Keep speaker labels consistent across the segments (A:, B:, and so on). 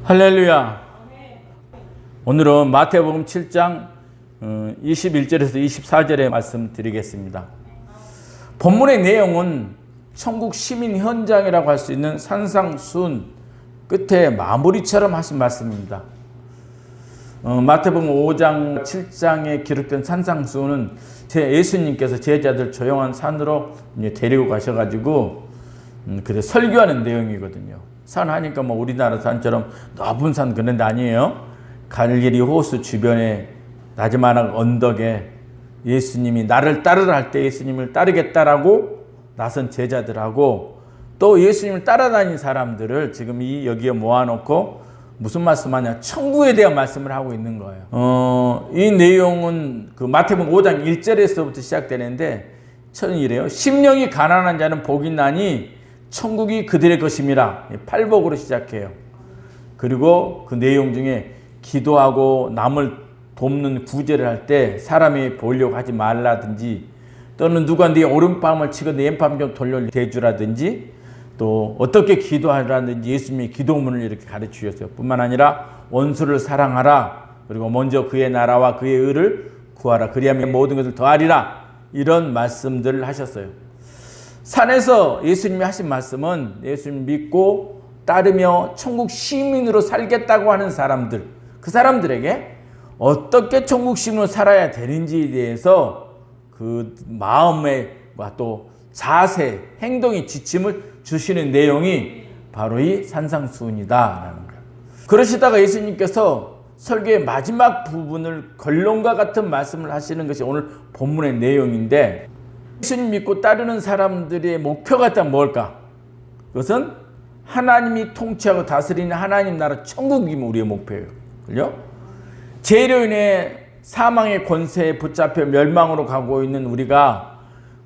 A: 할렐루야. 오늘은 마태복음 7장 21절에서 24절의 말씀 드리겠습니다. 본문의 내용은 천국 시민 현장이라고 할 수 있는 산상수훈 끝에 마무리처럼 하신 말씀입니다. 마태복음 5장 7장에 기록된 산상수훈은 예수님께서 제자들 조용한 산으로 데리고 가셔가지고 그때 설교하는 내용이거든요. 산 하니까 뭐 우리나라 산처럼 높은 산 그런 데 아니에요. 갈릴리 호수 주변에 나지막한 언덕에 예수님이 나를 따르라 할 때 예수님을 따르겠다라고 나선 제자들하고 또 예수님을 따라다닌 사람들을 지금 여기에 모아놓고 무슨 말씀하냐, 천국에 대한 말씀을 하고 있는 거예요. 이 내용은 그 마태복음 5장 1절에서부터 시작되는데 이래요. 심령이 가난한 자는 복이 나니 천국이 그들의 것임이라. 팔복으로 시작해요. 그리고 그 내용 중에 기도하고 남을 돕는 구제를 할 때 사람이 보려고 하지 말라든지, 또는 누가 네 오른밤을 치고 내 왼밤 좀 돌려 대주라든지, 또 어떻게 기도하라든지 예수님이 기도문을 이렇게 가르쳐 주셨어요. 뿐만 아니라 원수를 사랑하라, 그리고 먼저 그의 나라와 그의 의를 구하라, 그리하면 모든 것을 더하리라, 이런 말씀들을 하셨어요. 산에서 예수님이 하신 말씀은 예수님 믿고 따르며 천국 시민으로 살겠다고 하는 사람들, 그 사람들에게 어떻게 천국 시민으로 살아야 되는지에 대해서 그 마음의 또 자세, 행동의 지침을 주시는 내용이 바로 이 산상수훈이다라는 거예요. 그러시다가 예수님께서 설교의 마지막 부분을 결론과 같은 말씀을 하시는 것이 오늘 본문의 내용인데, 예수님 믿고 따르는 사람들의 목표가 일단 뭘까? 그것은 하나님이 통치하고 다스리는 하나님 나라 천국이 우리의 목표예요. 그죠? 죄로 인해 사망의 권세에 붙잡혀 멸망으로 가고 있는 우리가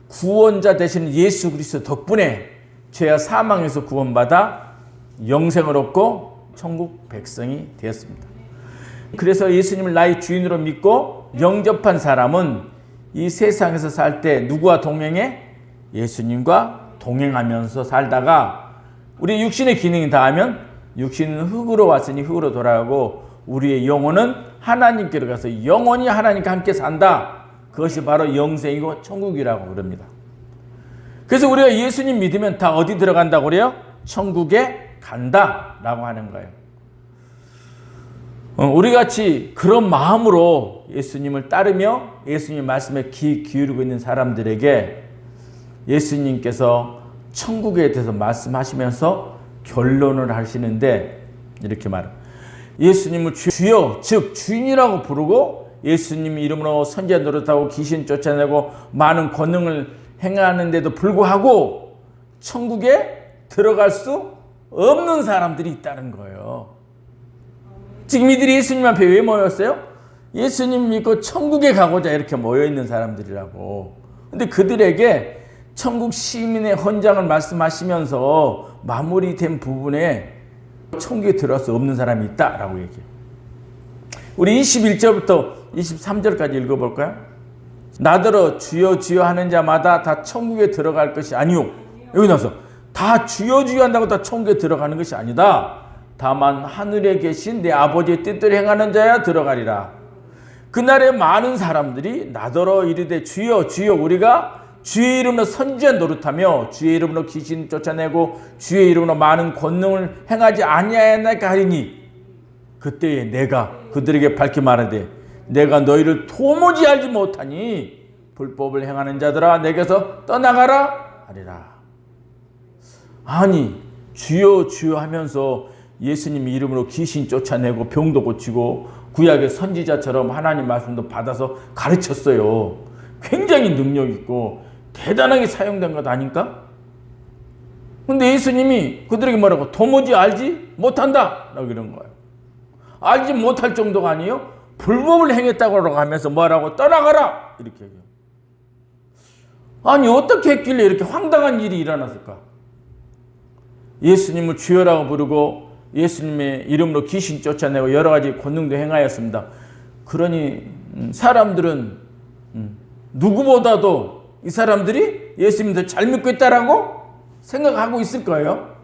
A: 구원자 되시는 예수 그리스도 덕분에 죄와 사망에서 구원받아 영생을 얻고 천국 백성이 되었습니다. 그래서 예수님을 나의 주인으로 믿고 영접한 사람은 이 세상에서 살 때 누구와 동행해? 예수님과 동행하면서 살다가 우리 육신의 기능이 다하면 육신은 흙으로 왔으니 흙으로 돌아가고 우리의 영혼은 하나님께로 가서 영원히 하나님과 함께 산다. 그것이 바로 영생이고 천국이라고 그럽니다. 그래서 우리가 예수님 믿으면 다 어디 들어간다고 그래요? 천국에 간다라고 하는 거예요. 우리 같이 그런 마음으로 예수님을 따르며 예수님 말씀에 귀 기울이고 있는 사람들에게 예수님께서 천국에 대해서 말씀하시면서 결론을 하시는데 이렇게 말합니다. 예수님을 주여, 즉 주인이라고 부르고 예수님 이름으로 선지자 노릇하고 귀신 쫓아내고 많은 권능을 행하는데도 불구하고 천국에 들어갈 수 없는 사람들이 있다는 거예요. 지금 이들이 예수님 앞에 왜 모였어요? 예수님 믿고 천국에 가고자 이렇게 모여있는 사람들이라고. 근데 그들에게 천국 시민의 헌장을 말씀하시면서 마무리된 부분에 천국에 들어갈 수 없는 사람이 있다라고 얘기해요. 우리 21절부터 23절까지 읽어볼까요? 나더러 주여 주여 하는 자마다 다 천국에 들어갈 것이 아니오. 여기 나와서 다 주여 주여 한다고 다 천국에 들어가는 것이 아니다. 다만 하늘에 계신 내 아버지의 뜻대로 행하는 자야 들어가리라. 그날에 많은 사람들이 나더러 이르되 주여 주여 우리가 주의 이름으로 선지자 노릇하며 주의 이름으로 귀신 쫓아내고 주의 이름으로 많은 권능을 행하지 아니하였나이까 하리니, 그때에 내가 그들에게 밝히 말하되 내가 너희를 도무지 알지 못하니 불법을 행하는 자들아 내게서 떠나가라 하리라. 아니 주여 주여 하면서 예수님 이름으로 귀신 쫓아내고 병도 고치고 구약의 선지자처럼 하나님 말씀도 받아서 가르쳤어요. 굉장히 능력 있고 대단하게 사용된 것 아닙니까? 근데 예수님이 그들에게 뭐라고? 도무지 알지 못한다 라고 이런 거예요. 알지 못할 정도가 아니에요. 불법을 행했다고 하면서 뭐라고? 떠나가라 이렇게 얘기해요. 아니 어떻게 했길래 이렇게 황당한 일이 일어났을까? 예수님을 주여라고 부르고 예수님의 이름으로 귀신 쫓아내고 여러 가지 권능도 행하였습니다. 그러니 사람들은 누구보다도 이 사람들이 예수님을 더 잘 믿고 있다라고 생각하고 있을 거예요.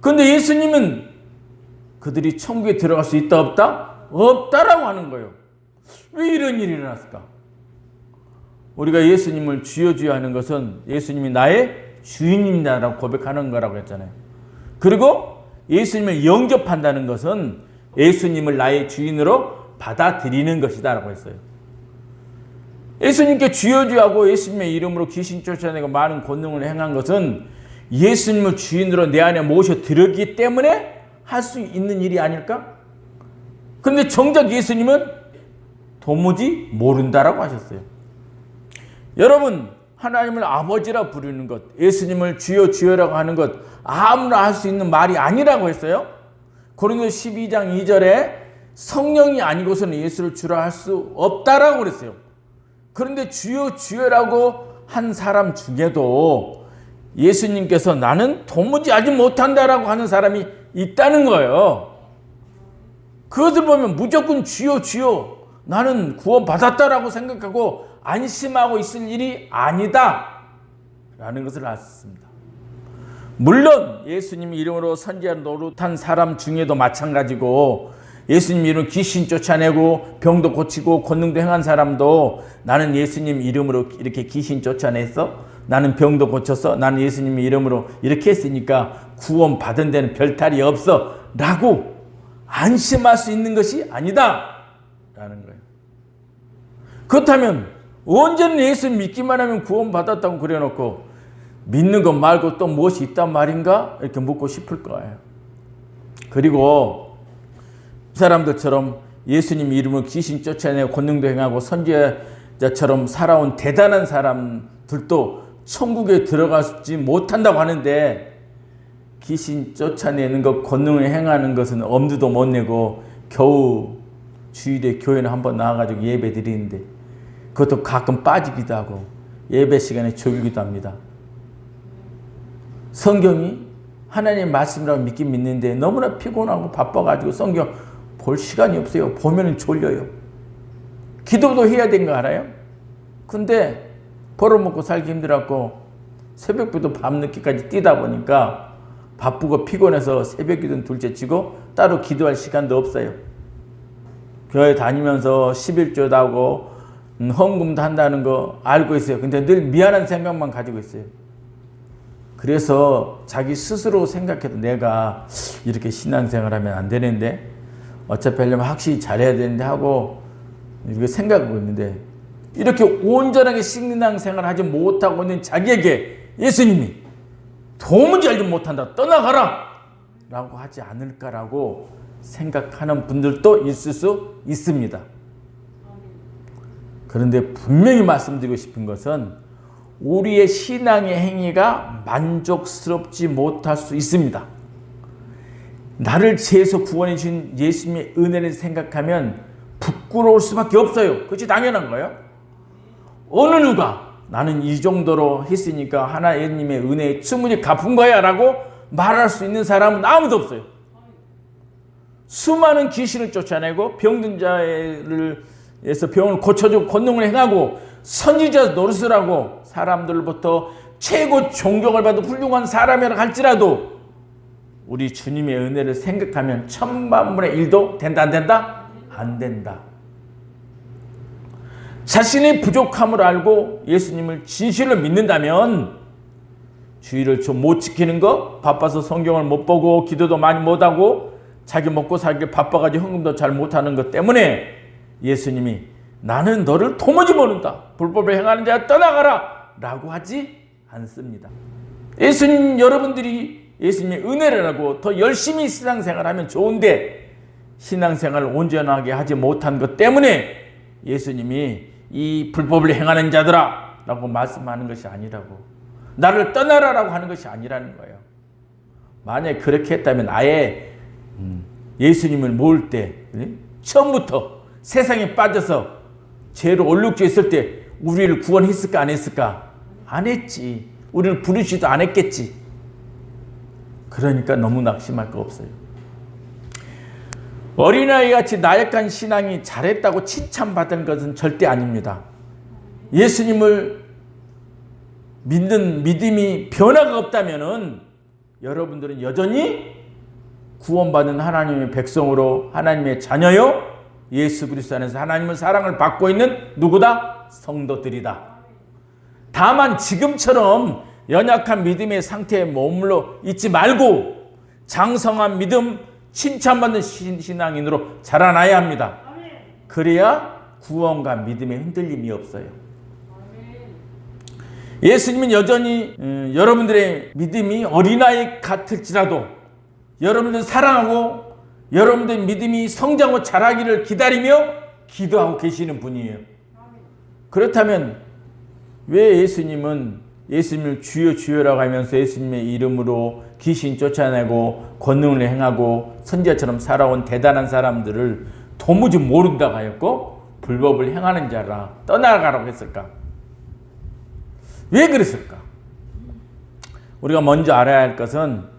A: 그런데 예수님은 그들이 천국에 들어갈 수 있다 없다? 없다라고 하는 거예요. 왜 이런 일이 일어났을까? 우리가 예수님을 주여 주여 하는 것은 예수님이 나의 주인입니다라고 고백하는 거라고 했잖아요. 그리고 예수님을 영접한다는 것은 예수님을 나의 주인으로 받아들이는 것이다라고 했어요. 예수님께 주여 주여 하고 예수님의 이름으로 귀신 쫓아내고 많은 권능을 행한 것은 예수님을 주인으로 내 안에 모셔 들었기 때문에 할 수 있는 일이 아닐까? 그런데 정작 예수님은 도무지 모른다라고 하셨어요. 여러분, 하나님을 아버지라 부르는 것, 예수님을 주여 주여라고 하는 것 아무나 할 수 있는 말이 아니라고 했어요. 고린도서 12장 2절에 성령이 아니고서는 예수를 주라 할 수 없다라고 그랬어요. 그런데 주여 주여라고 한 사람 중에도 예수님께서 나는 도무지 알지 못한다라고 하는 사람이 있다는 거예요. 그것을 보면 무조건 주여 주여 나는 구원받았다라고 생각하고 안심하고 있을 일이 아니다 라는 것을 알았습니다. 물론 예수님 이름으로 선지자 노릇한 사람 중에도 마찬가지고 예수님 이름으로 귀신 쫓아내고 병도 고치고 권능도 행한 사람도 나는 예수님 이름으로 이렇게 귀신 쫓아냈어, 나는 병도 고쳤어, 나는 예수님 이름으로 이렇게 했으니까 구원 받은 데는 별탈이 없어 라고 안심할 수 있는 것이 아니다 라는 거예요. 그렇다면 언제는 예수 믿기만 하면 구원 받았다고 그려놓고 믿는 것 말고 또 무엇이 있단 말인가 이렇게 묻고 싶을 거예요. 그리고 사람들처럼 예수님 이름으로 귀신 쫓아내고 권능도 행하고 선지자처럼 살아온 대단한 사람들도 천국에 들어가지 못한다고 하는데 귀신 쫓아내는 것, 권능을 행하는 것은 엄두도 못 내고 겨우 주일에 교회는 한번 나와가지고 예배 드리는데 그것도 가끔 빠지기도 하고 예배 시간에 졸기도 합니다. 성경이 하나님의 말씀이라고 믿긴 믿는데 너무나 피곤하고 바빠가지고 성경 볼 시간이 없어요. 보면 졸려요. 기도도 해야 되는 거 알아요? 근데 벌어먹고 살기 힘들었고 새벽부터 밤늦게까지 뛰다 보니까 바쁘고 피곤해서 새벽기도는 둘째치고 따로 기도할 시간도 없어요. 교회 다니면서 11조도 하고 헌금도 한다는 거 알고 있어요. 근데 늘 미안한 생각만 가지고 있어요. 그래서 자기 스스로 생각해도 내가 이렇게 신앙생활하면 안 되는데 어차피 하려면 확실히 잘해야 되는데 하고 이렇게 생각하고 있는데 이렇게 온전하게 신앙생활을 하지 못하고 있는 자기에게 예수님이 도무지 알지 못한다 떠나가라 라고 하지 않을까라고 생각하는 분들도 있을 수 있습니다. 그런데 분명히 말씀드리고 싶은 것은 우리의 신앙의 행위가 만족스럽지 못할 수 있습니다. 나를 죄에서 구원해 주신 예수님의 은혜를 생각하면 부끄러울 수밖에 없어요. 그것이 당연한 거예요. 어느 누가 나는 이 정도로 했으니까 하나님의 은혜에 충분히 갚은 거야 라고 말할 수 있는 사람은 아무도 없어요. 수많은 귀신을 쫓아내고 병든 자에서 병을 고쳐주고 권능을 행하고 선지자 노릇을 하고 사람들로부터 최고 존경을 받은 훌륭한 사람이라 할지라도 우리 주님의 은혜를 생각하면 천만분의 1도 된다 안 된다? 안 된다. 자신의 부족함을 알고 예수님을 진실로 믿는다면 주의를 좀 못 지키는 거, 바빠서 성경을 못 보고 기도도 많이 못하고 자기 먹고 살기 바빠가지고 헌금도 잘 못하는 것 때문에 예수님이 나는 너를 도무지 모른다, 불법을 행하는 자야 떠나가라 라고 하지 않습니다. 예수님, 여러분들이 예수님의 은혜를 하고 더 열심히 신앙생활하면 좋은데 신앙생활을 온전하게 하지 못한 것 때문에 예수님이 이 불법을 행하는 자들아 라고 말씀하는 것이 아니라고, 나를 떠나라 라고 하는 것이 아니라는 거예요. 만약에 그렇게 했다면 아예 예수님을 모을 때 처음부터 세상에 빠져서 죄로 얼룩져 있을 때 우리를 구원했을까 안 했을까? 안 했지. 우리를 부르지도 않았겠지. 그러니까 너무 낙심할 거 없어요. 어린아이같이 나약한 신앙이 잘했다고 칭찬받은 것은 절대 아닙니다. 예수님을 믿는 믿음이 변화가 없다면 여러분들은 여전히 구원받은 하나님의 백성으로 하나님의 자녀요 예수 그리스도 안에서 하나님의 사랑을 받고 있는 누구다? 성도들이다. 다만 지금처럼 연약한 믿음의 상태에 머물러 있지 말고 장성한 믿음, 칭찬받는 신앙인으로 자라나야 합니다. 그래야 구원과 믿음의 흔들림이 없어요. 예수님은 여전히 여러분들의 믿음이 어린아이 같을지라도 여러분들 사랑하고 여러분들의 믿음이 성장하고 자라기를 기다리며 기도하고 계시는 분이에요. 그렇다면 왜 예수님을 주여 주여라고 하면서 예수님의 이름으로 귀신 쫓아내고 권능을 행하고 선지자처럼 살아온 대단한 사람들을 도무지 모른다고 하였고 불법을 행하는 자라 떠나가라고 했을까? 왜 그랬을까? 우리가 먼저 알아야 할 것은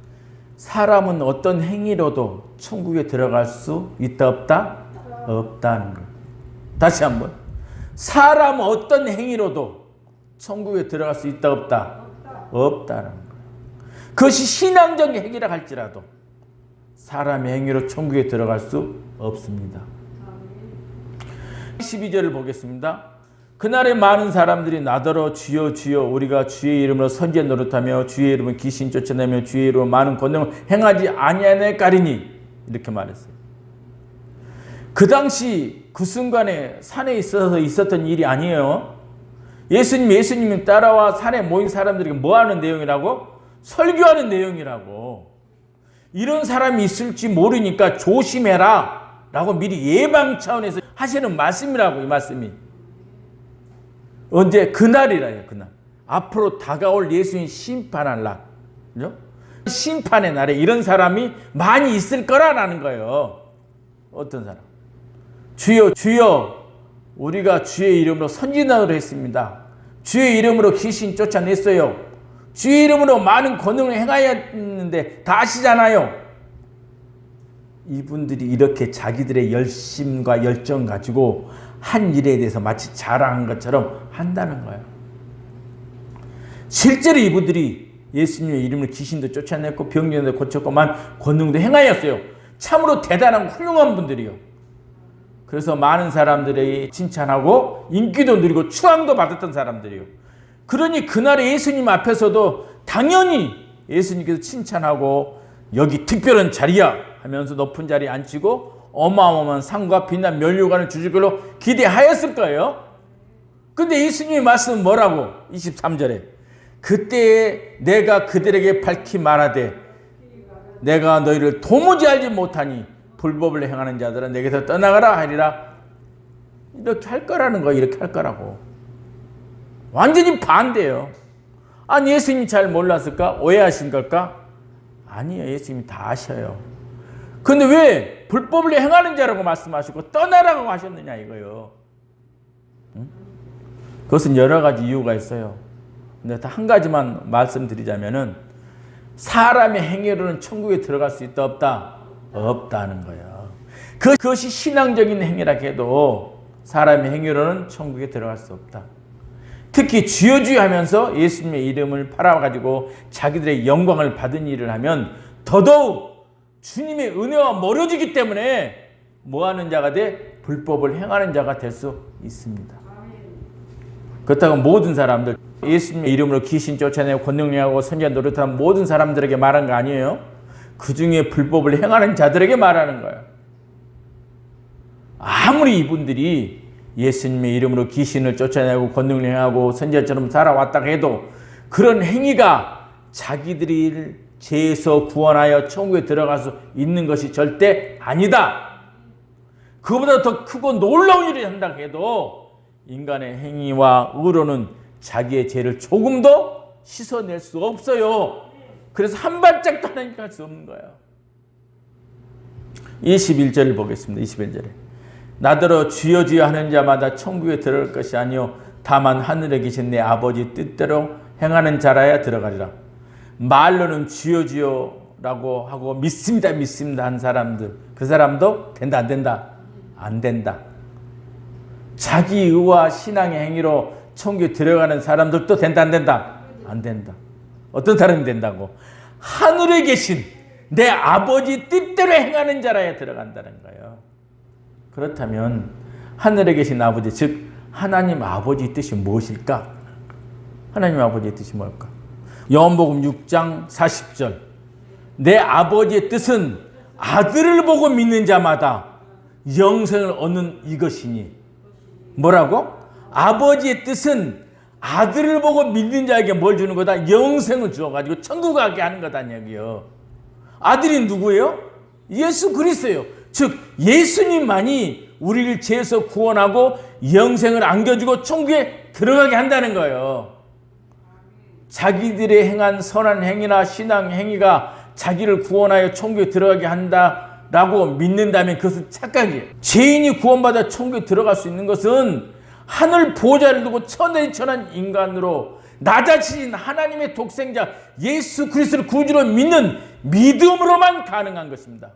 A: 사람은 어떤 행위로도 천국에 들어갈 수 있다 없다? 없다는 거예요. 다시 한번. 사람은 어떤 행위로도 천국에 들어갈 수 있다 없다? 없다는 거예요. 그것이 신앙적인 행위라 할지라도 사람의 행위로 천국에 들어갈 수 없습니다. 12절을 보겠습니다. 그날에 많은 사람들이 나더러 주여 주여 우리가 주의 이름으로 선지자 노릇하며 주의 이름으로 귀신 쫓아내며 주의 이름으로 많은 권능을 행하지 아니하나이까리니 이렇게 말했어요. 그 당시 그 순간에 산에 있어서 있었던 일이 아니에요. 예수님이 따라와 산에 모인 사람들에게 뭐 하는 내용이라고? 설교하는 내용이라고. 이런 사람이 있을지 모르니까 조심해라 라고 미리 예방 차원에서 하시는 말씀이라고. 이 말씀이 언제? 그날이라요. 그날 앞으로 다가올 예수님 심판할 날, 그죠? 심판의 날에 이런 사람이 많이 있을 거라는 거예요. 어떤 사람? 주여 주여 우리가 주의 이름으로 선지자를 했습니다. 주의 이름으로 귀신 쫓아냈어요. 주의 이름으로 많은 권능을 행하였는데 다 아시잖아요. 이분들이 이렇게 자기들의 열심과 열정 가지고 한 일에 대해서 마치 자랑한 것처럼 한다는 거예요. 실제로 이분들이 예수님의 이름으로 귀신도 쫓아냈고 병정도 고쳤고 만 권능도 행하였어요. 참으로 대단한 훌륭한 분들이요. 그래서 많은 사람들이 칭찬하고 인기도 누리고 추앙도 받았던 사람들이요. 그러니 그날에 예수님 앞에서도 당연히 예수님께서 칭찬하고 여기 특별한 자리야 하면서 높은 자리에 앉히고 어마어마한 상과 빛난 면류관을 주실 걸로 기대하였을 거예요. 근데 예수님의 말씀은 뭐라고? 23절에 그때에 내가 그들에게 밝히 말하되 내가 너희를 도무지 알지 못하니 불법을 행하는 자들은 내게서 떠나가라 하리라. 이렇게 할 거라는 거예요. 이렇게 할 거라고. 완전히 반대예요. 아니 예수님이 잘 몰랐을까? 오해하신 걸까? 아니에요. 예수님이 다 아셔요. 근데 왜 불법을 행하는 자라고 말씀하시고 떠나라고 하셨느냐 이거요. 응? 그것은 여러 가지 이유가 있어요. 근데 다 한 가지만 말씀드리자면은 사람의 행위로는 천국에 들어갈 수 있다 없다? 없다는 거예요. 그것이 신앙적인 행위라 해도 사람의 행위로는 천국에 들어갈 수 없다. 특히 주여 주여 하면서 예수님의 이름을 팔아가지고 자기들의 영광을 받은 일을 하면 더더욱 주님의 은혜와 멀어지기 때문에 뭐하는 자가 돼? 불법을 행하는 자가 될 수 있습니다. 그렇다고 모든 사람들 예수님의 이름으로 귀신 쫓아내고 권능하고 선지자 노릇하는 모든 사람들에게 말한 거 아니에요. 그 중에 불법을 행하는 자들에게 말하는 거예요. 아무리 이분들이 예수님의 이름으로 귀신을 쫓아내고 권능을 행하고 선지자처럼 살아왔다 해도 그런 행위가 자기들이 죄에서 구원하여 천국에 들어갈 수 있는 것이 절대 아니다. 그보다 더 크고 놀라운 일을 한다 해도 인간의 행위와 의로는 자기의 죄를 조금 더 씻어낼 수 없어요. 그래서 한 발짝도 하나님께 할 수 없는 거예요. 21절을 보겠습니다. 21절에 나더러 주여 주여 하는 자마다 천국에 들어갈 것이 아니요 다만 하늘에 계신 내 아버지 뜻대로 행하는 자라야 들어가리라. 말로는 주여 주여라고 하고 믿습니다 믿습니다 한 사람들, 그 사람도 된다 안 된다? 안 된다. 자기 의와 신앙의 행위로 천국에 들어가는 사람들도 된다 안 된다? 안 된다. 어떤 사람이 된다고? 하늘에 계신 내 아버지 뜻대로 행하는 자라야 들어간다는 거예요. 그렇다면 하늘에 계신 아버지, 즉 하나님 아버지 뜻이 무엇일까? 하나님 아버지의 뜻이 뭘까? 요한복음 6장 40절, 내 아버지의 뜻은 아들을 보고 믿는 자마다 영생을 얻는 이것이니. 뭐라고? 아버지의 뜻은 아들을 보고 믿는 자에게 뭘 주는 거다? 영생을 주어가지고 천국 가게 하는 거다 얘기요. 아들이 누구예요? 예수 그리스도예요. 즉 예수님만이 우리를 죄에서 구원하고 영생을 안겨주고 천국에 들어가게 한다는 거예요. 자기들의 행한 선한 행위나 신앙 행위가 자기를 구원하여 천국에 들어가게 한다라고 믿는다면 그것은 착각이에요. 죄인이 구원받아 천국에 들어갈 수 있는 것은 하늘 보좌를 두고 천하에 천한 인간으로 나 자신 하나님의 독생자 예수 그리스도를 구주로 믿는 믿음으로만 가능한 것입니다.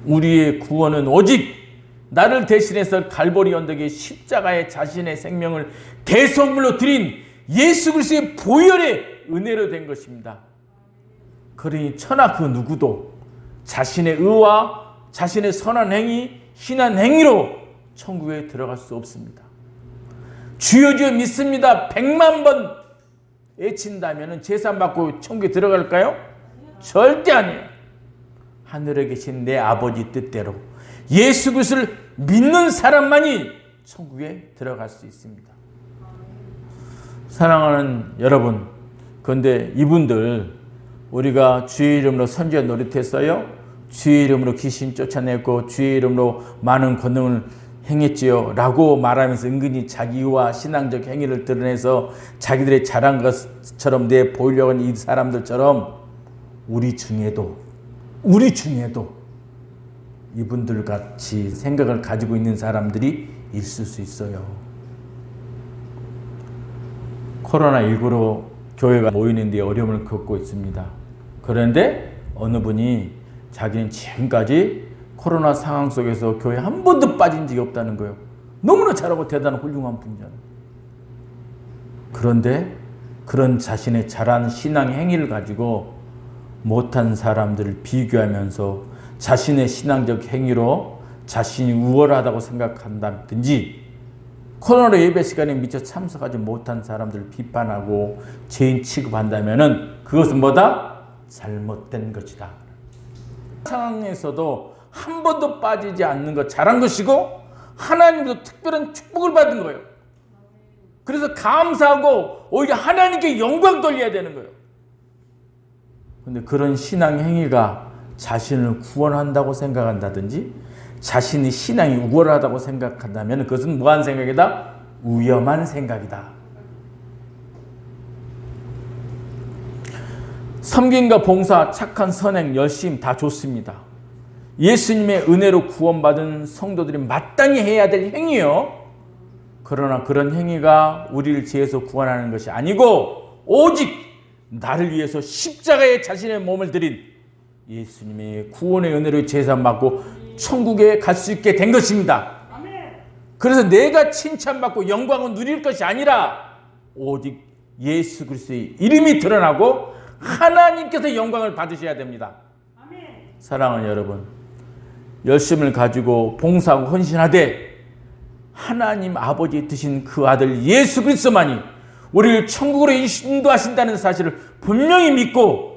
A: 우리의 구원은 오직 나를 대신해서 갈보리 언덕에 십자가에 자신의 생명을 대선물로 드린 예수 그리스도의 보혈의 은혜로 된 것입니다. 그러니 천하 그 누구도 자신의 의와 자신의 선한 행위, 신한 행위로 천국에 들어갈 수 없습니다. 주여 주여 믿습니다 100만 번 외친다면 제사받고 천국에 들어갈까요? 절대 아니에요. 하늘에 계신 내 아버지 뜻대로 예수 그리스도를 믿는 사람만이 천국에 들어갈 수 있습니다. 사랑하는 여러분, 그런데 이분들 우리가 주의 이름으로 선지자 노릇했어요. 주의 이름으로 귀신 쫓아냈고 주의 이름으로 많은 권능을 행했지요 라고 말하면서 은근히 자기와 신앙적 행위를 드러내서 자기들의 잘한 것처럼 내보이려고 하는 이 사람들처럼 우리 중에도 이분들 같이 생각을 가지고 있는 사람들이 있을 수 있어요. 코로나19로 교회가 모이는 데 어려움을 겪고 있습니다. 그런데 어느 분이 자기는 지금까지 코로나 상황 속에서 교회 한 번도 빠진 적이 없다는 거예요. 너무나 잘하고 대단한 훌륭한 분이잖아요. 그런데 그런 자신의 잘한 신앙 행위를 가지고 못한 사람들을 비교하면서 자신의 신앙적 행위로 자신이 우월하다고 생각한다든지 코로나 예배 시간에 미처 참석하지 못한 사람들을 비판하고 죄인 취급한다면 그것은 뭐다? 잘못된 것이다. 상황에서도 한 번도 빠지지 않는 것 잘한 것이고 하나님도 특별한 축복을 받은 거예요. 그래서 감사하고 오히려 하나님께 영광 돌려야 되는 거예요. 그런데 그런 신앙 행위가 자신을 구원한다고 생각한다든지 자신의 신앙이 우월하다고 생각한다면 그것은 뭐한 생각이다? 위험한 생각이다. 섬김과 봉사, 착한 선행, 열심 다 좋습니다. 예수님의 은혜로 구원받은 성도들이 마땅히 해야 될 행위요. 그러나 그런 행위가 우리를 죄에서 구원하는 것이 아니고 오직 나를 위해서 십자가에 자신의 몸을 드린 예수님의 구원의 은혜로 제사받고 천국에 갈 수 있게 된 것입니다. 그래서 내가 칭찬받고 영광을 누릴 것이 아니라 오직 예수 그리스도의 이름이 드러나고 하나님께서 영광을 받으셔야 됩니다. 사랑하는 여러분, 열심을 가지고 봉사하고 헌신하되 하나님 아버지의 뜻인 그 아들 예수 그리스도만이 우리를 천국으로 인도하신다는 사실을 분명히 믿고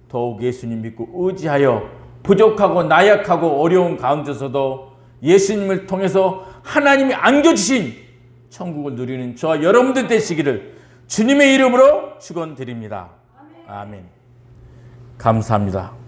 A: 더욱 예수님 믿고 의지하여 부족하고 나약하고 어려운 가운데서도 예수님을 통해서 하나님이 안겨주신 천국을 누리는 저와 여러분들 되시기를 주님의 이름으로 축원드립니다. 아멘. 감사합니다.